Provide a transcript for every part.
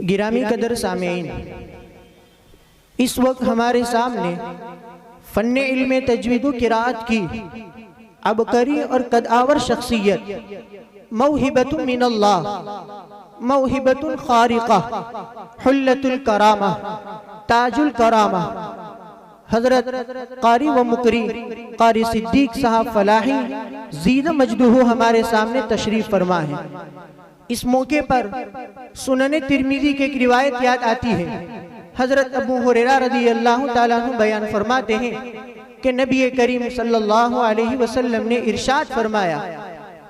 गिरामी कदर सामीन, इस वक्त हमारे सामने फन्ने इल्मे तजवीद किरात की अबकरी और कदावर शख्सियत मौहिबतुन मिनल्लाह, मौहिबतुन खारिका, हुल्लतुल करामा, ताजुल करामा, हजरत कारी व मुकरी कारी सिद्दीक साहब फलाही ज़ीद मजदूहु हमारे सामने तशरीफ फरमा है। इस मौके पर सुनने तिरमिज़ी की एक रिवायत याद आती है। हजरत अबू हुरैरा रज़ी अल्लाह ताला अन्हु बयान फरमाते हैं कि नबी करीम सल्लल्लाहु अलैहि वसल्लम ने इरशाद फरमाया,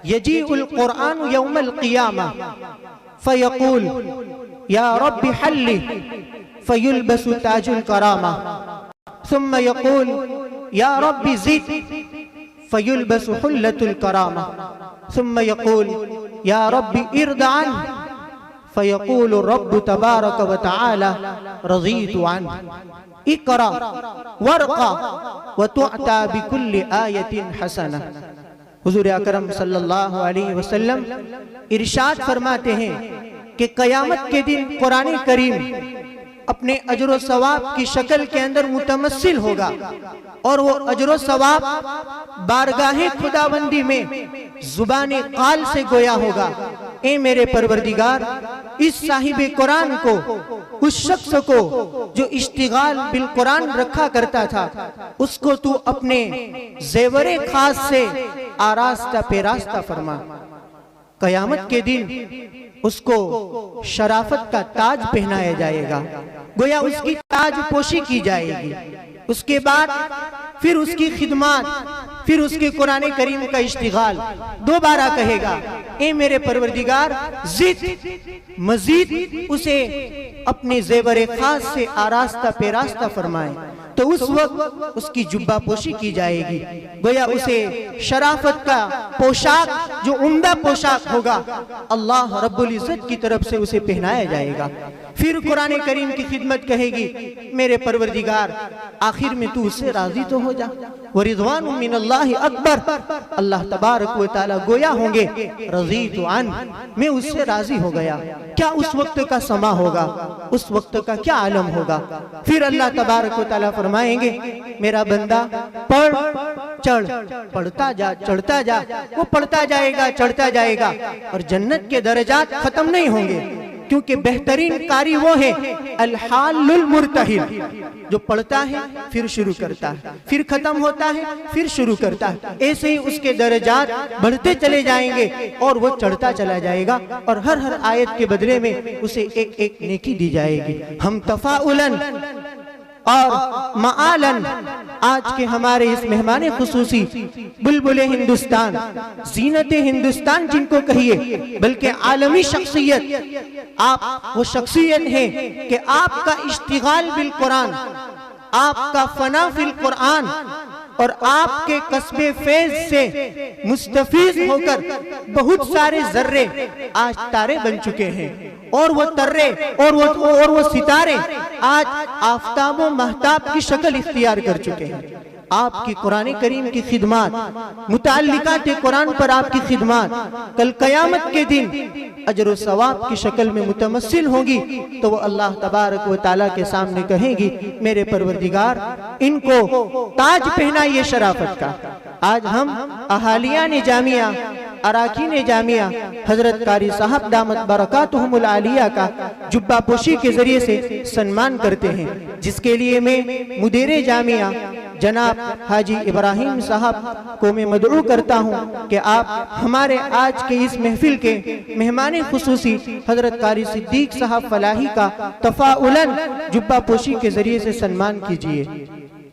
यजीउल कुरआन यौमल क़ियामा फयक़ूल या रब्बि हल्ली फयुल्बसु ताजुल करामा, सुम्मा यक़ूल या रब्बि ज़िद फयुल्बसु हुल्लतुल करामा, सुम्मा यक़ूल या रब्बि इरदान फयक़ूलु रब्बु तबारक व तआला रज़ीतु अन्हु, इक़रा वर्क़ा व तुअता बिकुल्लि आयतिन हसना। हुज़ूर अकरम सल्लल्लाहु अलैहि वसल्लम इरशाद फरमाते हैं कि क़यामत के दिन कुरान करीम अपने अजर सवाब की शक्ल के अंदर मुतमस्सिल होगा और वो अजर सवाब बारगाहे खुदाबंदी में जुबाने काल से गोया होगा, ए मेरे परवरदिगार, इस साहिबे कुरान को, उस शख्स को जो इश्तिगाल बिल कुरान रखा करता था, उसको तू अपने जेवरे खास से आरास्ता पेरास्ता फरमा। कयामत के दिन उसको शराफत का ताज पहनाया जाएगा, गोया उसकी ताज पोशी की जाएगी। उसके बाद फिर उसकी खिदमत, फिर उसके कुरान करीम का इश्तिगाल दोबारा कहेगा, ए मेरे परवरदिगार, जिद मजीद उसे अपने जेवरे खास से आरास्ता पेरास्ता फरमाए। तो उस वक्त उसकी जुब्बा पोशी की जाएगी, गोया उसे शराफत का पोशाक, जो उम्दा पोशाक होगा, अल्लाह रब्बुल इज्जत की तरफ से उसे पहनाया जाएगा। फिर कुरान करीम की खिदमत कहेगी, मेरे परवरदिगार, आखिर में तू उससे राजी तो हो जा। व रिज़वानु मिनल्लाहि अकबर, अल्लाह तबारक व तआला गोया होंगे, रज़ीतु अन्हु, मैं उससे राजी हो गया। क्या उस वक्त का समा होगा, उस वक्त का क्या आलम होगा। फिर अल्लाह तबारक व तआला फरमाएंगे, मेरा बंदा पढ़ चढ़, पढ़ता जा, चढ़ता जा। वो पढ़ता जाएगा, चढ़ता जाएगा और जन्नत के दर्जात खत्म नहीं होंगे, क्योंकि बेहतरीन कारी वो है अल हालुल मुर्तहिल, जो पढ़ता है फिर शुरू करता है, फिर खत्म होता है, फिर शुरू करता है। ऐसे ही उसके दर्जात बढ़ते चले जाएंगे और वो चढ़ता चला जाएगा और हर हर आयत के बदले में उसे एक एक नेकी दी जाएगी। हम तफाउलन और माआलन आज के हमारे इस मेहमान खुसूसी बुलबुले हिंदुस्तान, जीनते हिंदुस्तान जिनको कहिए, बल्कि आलमी शख्सियत, आप वो शख्सियत है कि आपका इश्तिगाल बिल कुरान, आपका फना फिल कुरान और आपके कस्बे फैज से मुस्तफीज होकर बहुत सारे जर्रे आज तारे बन चुके हैं और वो तर्रे और वो सितारे आज आफताब व महताब की शक्ल इख्तियार कर चुके हैं। आपकी कुरान करीम की खिदमत, मुताल्लिकात कुरान पर आपकी खिदमत कल कयामत के दिन अजर व सवाब की शक्ल में मुतमस्सिल होगी। तो वो अल्लाह तबारक व तआला के सामने कहेगी, मेरे परवरदिगार, इनको ताज पहनाइए शराफत का। आज हम अहालियान जामिया, अराकीन जामिया हजरत कारी साहब दामत बरकातुहुमुल आलिया का जुब्बा पोशी के जरिए से सम्मान करते हैं, जिसके लिए मैं मुदीरे जामिया जनाब हाजी इब्राहिम साहब को मैं मदऊ करता हूँ कि आप हमारे आज के इस महफिल के मेहमान खुसूसी हजरत कारी सिद्दीक साहब फलाही का तफाउलन जुब्बा पोशी के जरिए से सम्मान कीजिए।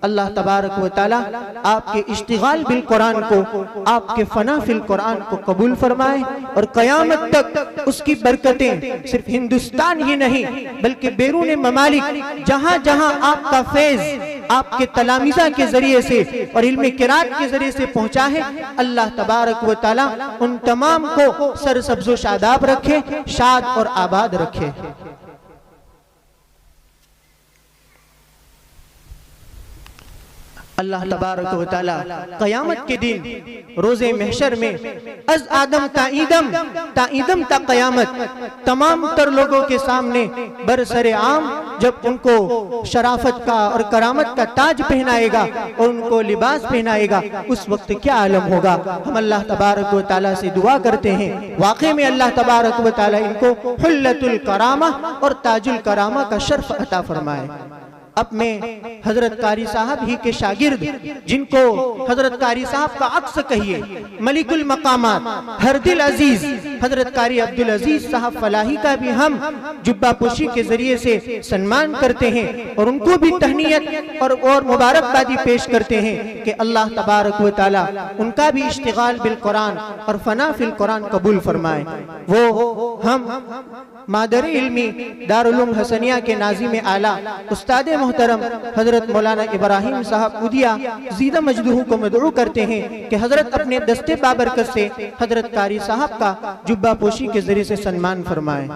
अल्लाह तबारक व तआला आपके इश्तिगाल बिल कुरान को, आपके फना फिल कुरान को कबूल फरमाए और कयामत तक उसकी बरकतें सिर्फ हिंदुस्तान ही नहीं बल्कि बैरून ममालिक जहाँ जहाँ आपका फैज आपके तलामीज़ा के जरिए से और इल्म किरात के जरिए से पहुँचा है, अल्लाह तबारक व तआला उन तमाम को सरसब्ज़ो शादाब रखे, शाद और आबाद रखे। अल्लाह तबारक व तआला क़यामत के दिन रोज़े महशर में अज आदम ताईदम ता क़यामत तमाम तर लोगों के सामने बरसरे आम जब उनको शराफत का और करामत का ताज पहनाएगा और उनको लिबास पहनाएगा, उस वक्त क्या आलम होगा। हम अल्लाह तबारक व तआला से दुआ करते हैं वाक़ई में अल्लाह तबारक व तआला इनको हुल्लतुल करामा और ताजुल करामा का शर्फ अता फरमाए। अब मैं हजरत कारी साहब ही के शागिर्द, जिनको हजरत कारी साहब का अक्स कहिए, मलिकुल मकामात हरदिल अजीज हजरत कारी अब्दुल अजीज साहब फलाही का भी हम जुब्बा पोशी के जरिए से सम्मान करते हैं और उनको भी तहनीयत और मुबारकबादी पेश करते हैं कि अल्लाह तबारक व तआला उनका भी इश्तिगाल बिल कुरान और फना फिल कुरान कबूल फरमाए। वो हम मादर इल्मी दारुल उलूम हसनिया के नाज़िम आला उस्ताद मोहतरम हजरत मौलाना इब्राहिम साहब उदिया ज़ीदा मजदूह को मदऊ करते हैं कि हजरत अपने दस्ते बाबरकत से हजरत कारी साहब का जुब्बा पोशी के जरिए से सम्मान फरमाए।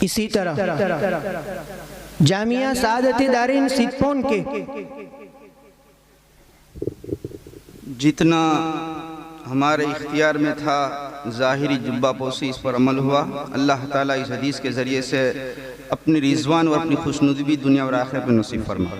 इसी तरह जामिया सादत दारिन सितपोन के जितना हमारे इख्तियार में था ज़ाहिरी जुब्बा पोसी इस पर अमल हुआ। अल्लाह ताला इस हदीस के ज़रिए से अपनी रिज़वान और अपनी खुशनुदी दुनिया और आखिरत में नसीब फरमा।